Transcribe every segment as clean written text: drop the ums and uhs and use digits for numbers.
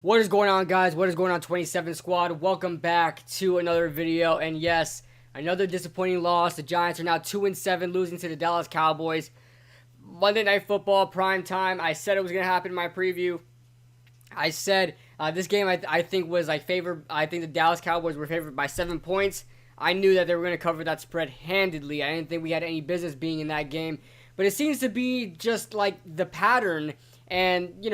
What is going on, guys? What is going on, 27 Squad? Welcome back to another video. And yes, another disappointing loss. The Giants are now 2-7, losing to the Dallas Cowboys. Monday Night Football, prime time. I said it was going to happen in my preview. I said this game I think was favored. I think the Dallas Cowboys were favored by 7 points. I knew that they were going to cover that spread handedly. I didn't think we had any business being in that game. But it seems to be just like the pattern and,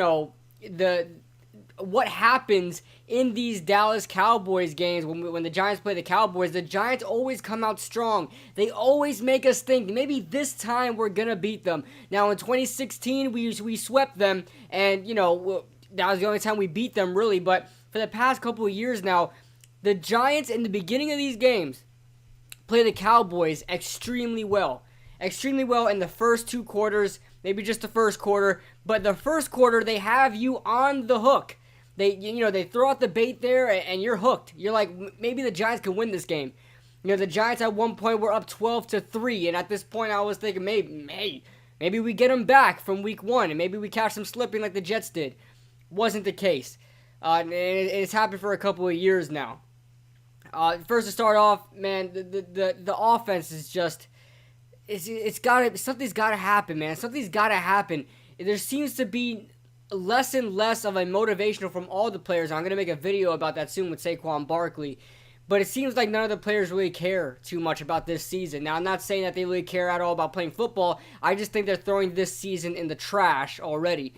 what happens in these Dallas Cowboys games when the Giants play the Cowboys. The Giants always come out strong. They always make us think maybe this time we're gonna beat them. Now in 2016 we swept them, and that was the only time we beat them really. But for the past couple of years now, the Giants in the beginning of these games play the Cowboys extremely well. Extremely well in the first two quarters, maybe just the first quarter. But the first quarter, they have you on the hook. They throw out the bait there, and you're hooked. You're like, maybe the Giants can win this game. The Giants at one point were up 12-3, and at this point I was thinking maybe we get them back from week one, and maybe we catch them slipping like the Jets did. Wasn't the case. It's happened for a couple of years now. First to start off, man, the offense is just something's gotta happen, man. Something's gotta happen. There seems to be less and less of a motivational from all the players. I'm going to make a video about that soon with Saquon Barkley. But it seems like none of the players really care too much about this season. Now, I'm not saying that they really care at all about playing football. I just think they're throwing this season in the trash already.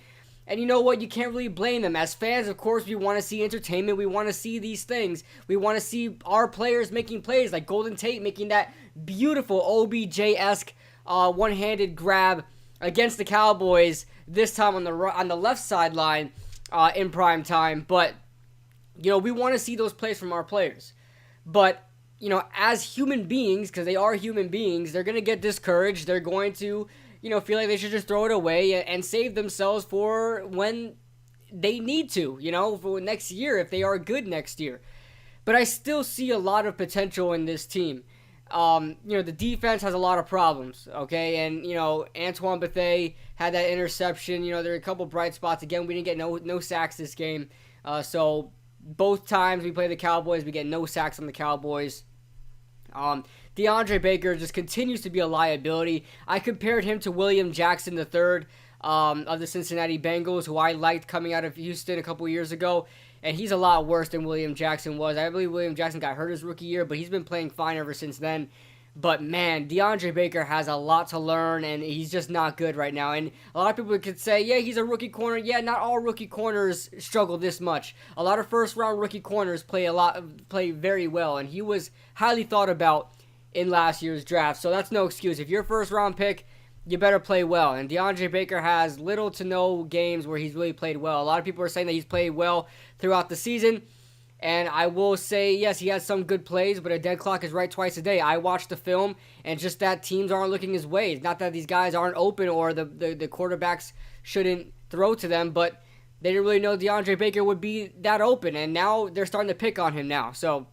And you know what? You can't really blame them. As fans, of course, we want to see entertainment. We want to see these things. We want to see our players making plays, like Golden Tate making that beautiful OBJ-esque one-handed grab against the Cowboys, this time on the left sideline in prime time. But we want to see those plays from our players. But as human beings, because they are human beings, they're going to get discouraged. They're going to feel like they should just throw it away and save themselves for when they need to, for next year, if they are good next year. But I still see a lot of potential in this team. The defense has a lot of problems, okay? And, Antoine Bethea had that interception. There are a couple bright spots. Again, we didn't get no sacks this game. So both times we play the Cowboys, we get no sacks on the Cowboys. DeAndre Baker just continues to be a liability. I compared him to William Jackson III of the Cincinnati Bengals, who I liked coming out of Houston a couple years ago. And he's a lot worse than William Jackson was. I believe William Jackson got hurt his rookie year, but he's been playing fine ever since then. But, man, DeAndre Baker has a lot to learn, and he's just not good right now. And a lot of people could say, yeah, he's a rookie corner. Yeah, not all rookie corners struggle this much. A lot of first-round rookie corners play very well, and he was highly thought about in last year's draft. So that's no excuse. If you're a first-round pick, you better play well. And DeAndre Baker has little to no games where he's really played well. A lot of people are saying that he's played well throughout the season. And I will say, yes, he has some good plays, but a dead clock is right twice a day. I watched the film, and just that teams aren't looking his way. It's not that these guys aren't open or the quarterbacks shouldn't throw to them, but they didn't really know DeAndre Baker would be that open. And now they're starting to pick on him now. So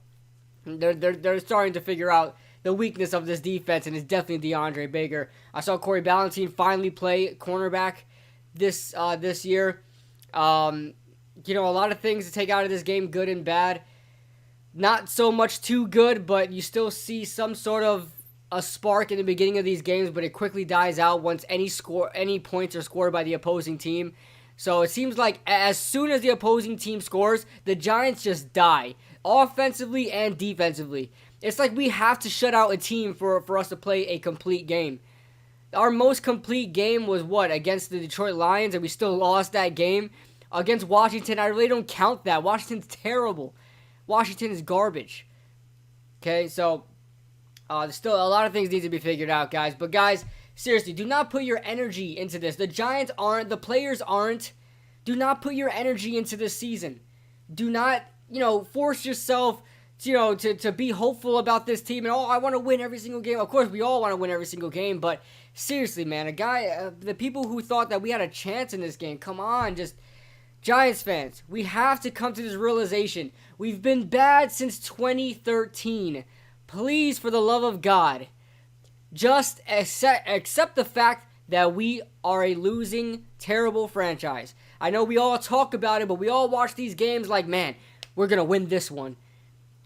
they're starting to figure out the weakness of this defense, and it's definitely DeAndre Baker. I saw Corey Ballentine finally play cornerback this year. A lot of things to take out of this game, good and bad. Not so much too good, but you still see some sort of a spark in the beginning of these games, but it quickly dies out once any points are scored by the opposing team. So it seems like as soon as the opposing team scores, the Giants just die, offensively and defensively. It's like we have to shut out a team for us to play a complete game. Our most complete game was against the Detroit Lions, and we still lost that game. Against Washington, I really don't count that. Washington's terrible. Washington is garbage. Okay, so there's still a lot of things need to be figured out, guys. But guys, seriously, do not put your energy into this. The Giants aren't. The players aren't. Do not put your energy into this season. Do not, force yourself to be hopeful about this team. And, I want to win every single game. Of course, we all want to win every single game. But seriously, man, the people who thought that we had a chance in this game, come on, Giants fans, we have to come to this realization. We've been bad since 2013. Please, for the love of God, just accept the fact that we are a losing, terrible franchise. I know we all talk about it, but we all watch these games like, man, we're going to win this one.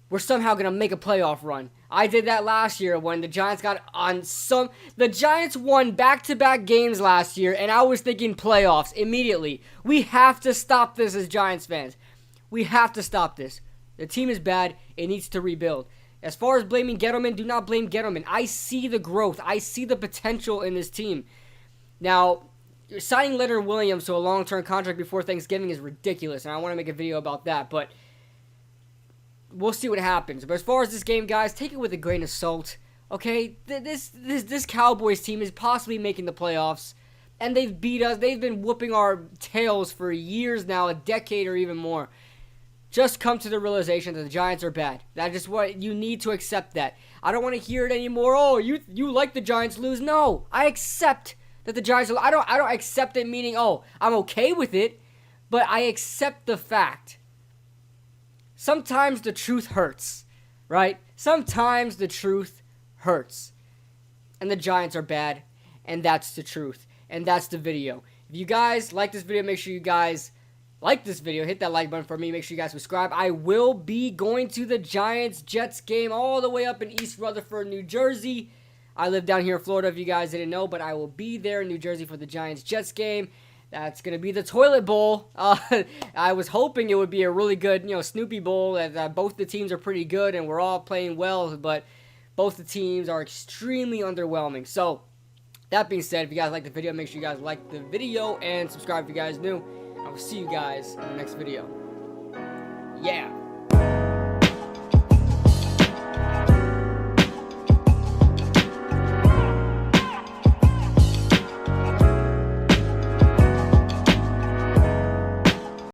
We're somehow going to make a playoff run. I did that last year when the Giants got on some... The Giants won back-to-back games last year, and I was thinking playoffs immediately. We have to stop this as Giants fans. We have to stop this. The team is bad. It needs to rebuild. As far as blaming Gettleman, do not blame Gettleman. I see the growth. I see the potential in this team. Now, signing Leonard Williams to a long-term contract before Thanksgiving is ridiculous, and I want to make a video about that, but we'll see what happens. But as far as this game, guys, take it with a grain of salt, okay? This Cowboys team is possibly making the playoffs, and they've beat us. They've been whooping our tails for years now, a decade or even more. Just come to the realization that the Giants are bad. That is what you need to accept that. I don't want to hear it anymore. Oh, you like the Giants lose? No, I accept that the Giants lose. I don't accept it meaning, oh, I'm okay with it, but I accept the fact. Sometimes the truth hurts, right? Sometimes the truth hurts. And the Giants are bad, and that's the truth. And that's the video. If you guys like this video, make sure you guys like this video. Hit that like button for me. Make sure you guys subscribe. I will be going to the Giants-Jets game all the way up in East Rutherford, New Jersey. I live down here in Florida, if you guys didn't know, but I will be there in New Jersey for the Giants-Jets game. That's going to be the Toilet Bowl. I was hoping it would be a really good, Snoopy Bowl. Both the teams are pretty good, and we're all playing well, but both the teams are extremely underwhelming. So, that being said, if you guys like the video, make sure you guys like the video and subscribe if you guys new. I will see you guys in the next video. Yeah.